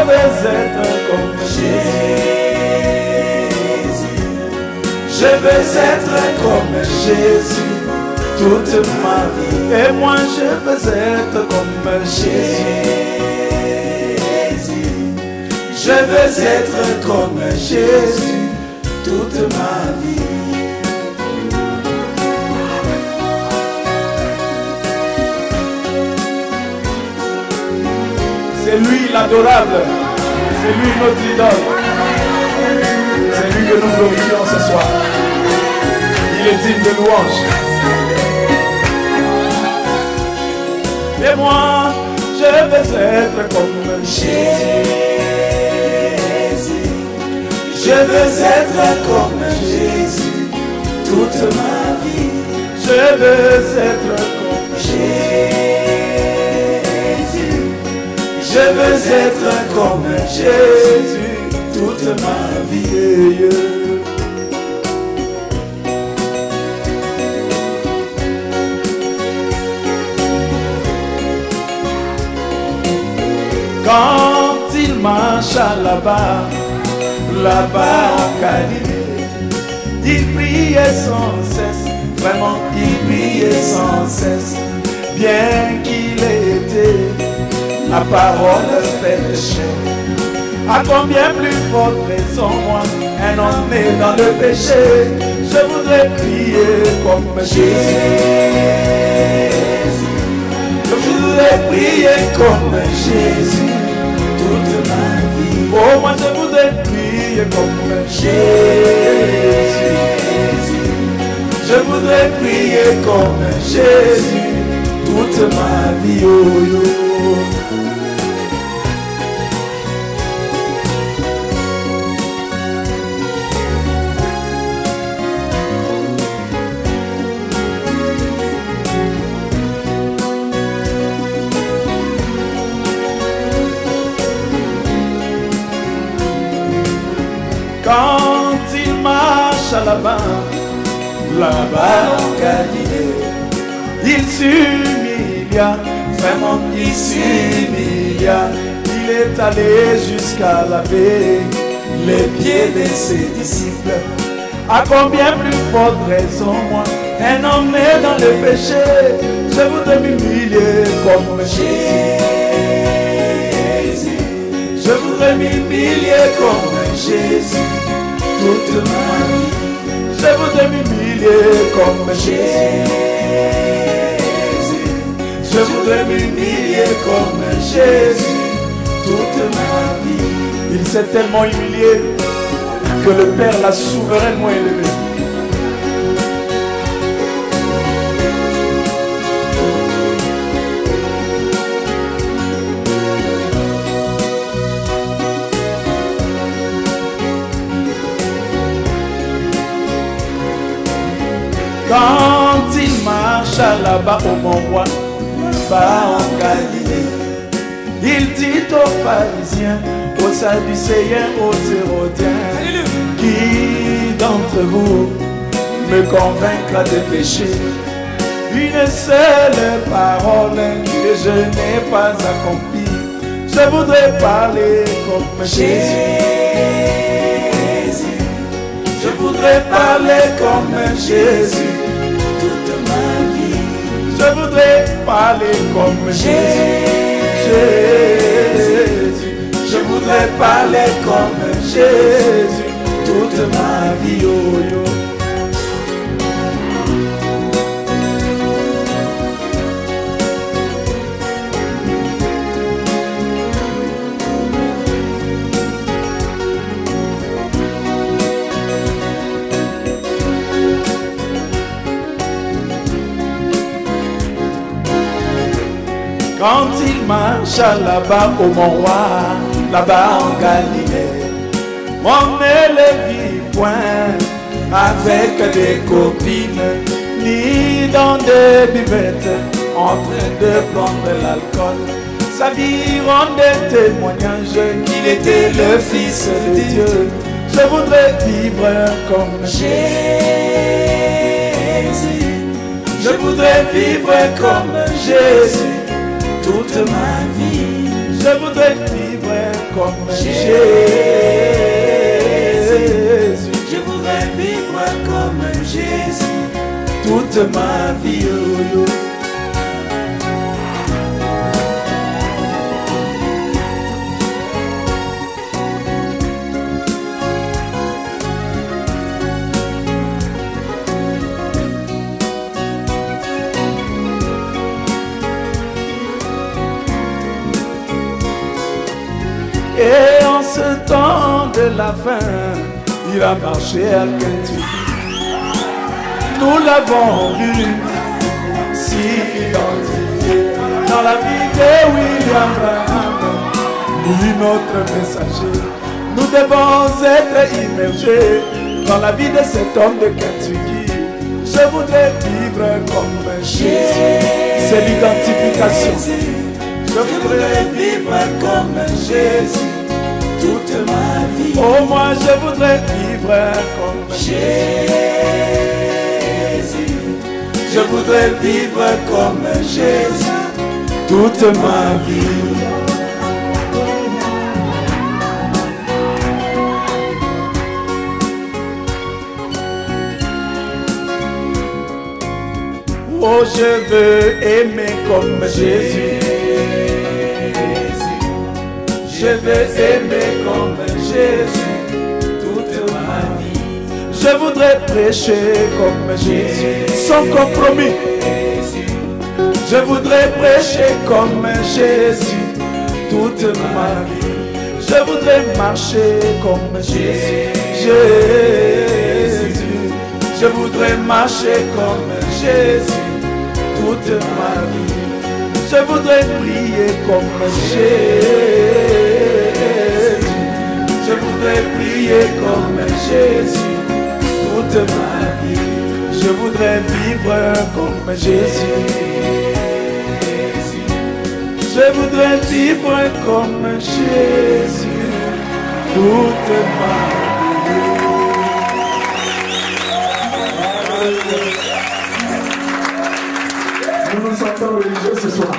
veux être comme Jésus. Je veux être comme Jésus toute ma vie. Et moi je veux être comme Jésus. Je veux être comme Jésus toute ma vie. C'est lui l'adorable, c'est lui notre idole, c'est lui que nous glorifions ce soir. Il est digne de louange. Et moi, je veux être comme Jésus. Je veux être comme Jésus toute ma vie. Je veux être comme Jésus. Je veux être comme Jésus toute ma vie. Quand il marche là-bas en Galilée, il priait sans cesse, vraiment il priait sans cesse, bien qu'il ait été la parole faite chair. À combien plus forte raison, moi, un homme né dans le péché, je voudrais prier comme Jésus. Je voudrais prier comme Jésus toute ma vie. Oh, moi je voudrais prier comme Jésus. Je voudrais prier comme Jésus toute ma vie. Oh, oh. Quand il marche là-bas en Galilée, il s'humilia, vraiment il s'humilia. Il est allé jusqu'à laver les pieds de ses disciples. À combien plus forte raison, moi, un homme né dans le péché, je voudrais m'humilier comme Jésus. Je voudrais m'humilier comme Jésus toute ma vie. Je voudrais m'humilier comme Jésus. Je voudrais m'humilier comme Jésus toute ma vie. Il s'est tellement humilié que le Père l'a souverainement élevé. Quand il marche là-bas au Mont Roi, là-bas en Galilée, il dit aux pharisiens, aux sadducéens, aux hérodiens, qui d'entre vous me convaincra de pécher? Une seule parole que je n'ai pas accomplie. Je voudrais parler comme Jésus. Je voudrais parler comme Jésus toute ma vie. Je voudrais parler comme Jésus. Je voudrais parler comme Jésus toute ma vie. Oh, oh. Quand il marche là-bas au Mont Roi, là-bas en Galilée, on ne le vit point avec des copines, ni dans des buvettes, en train de prendre l'alcool. Sa vie rendait témoignage qu'il était le Fils de Dieu. Je voudrais vivre comme Jésus. Je voudrais vivre comme Jésus toute ma vie. Je voudrais vivre comme Jésus. Je voudrais vivre comme Jésus toute ma vie. Et en ce temps de la fin, il a marché à Kentucky. Nous l'avons vu, si identifié dans la vie de William Branham, lui notre messager. Nous devons être immergés dans la vie de cet homme de Kentucky. Je voudrais vivre comme Jésus. C'est l'identification. Je voudrais vivre comme Jésus toute ma vie. Oh, moi je voudrais vivre comme Jésus. Je voudrais vivre comme Jésus toute ma vie. Oh, je veux aimer comme Jésus. Je veux aimer comme Jésus toute ma vie. Je voudrais prêcher comme Jésus, sans compromis. Je voudrais prêcher comme Jésus toute ma vie. Je voudrais marcher comme Jésus. Jésus. Je voudrais marcher comme Jésus toute ma vie. Je voudrais prier comme Jésus. Je voudrais prier comme Jésus toute ma vie. Je voudrais vivre comme Jésus. Je voudrais vivre comme Jésus toute ma vie. Nous nous sentons religieux ce soir.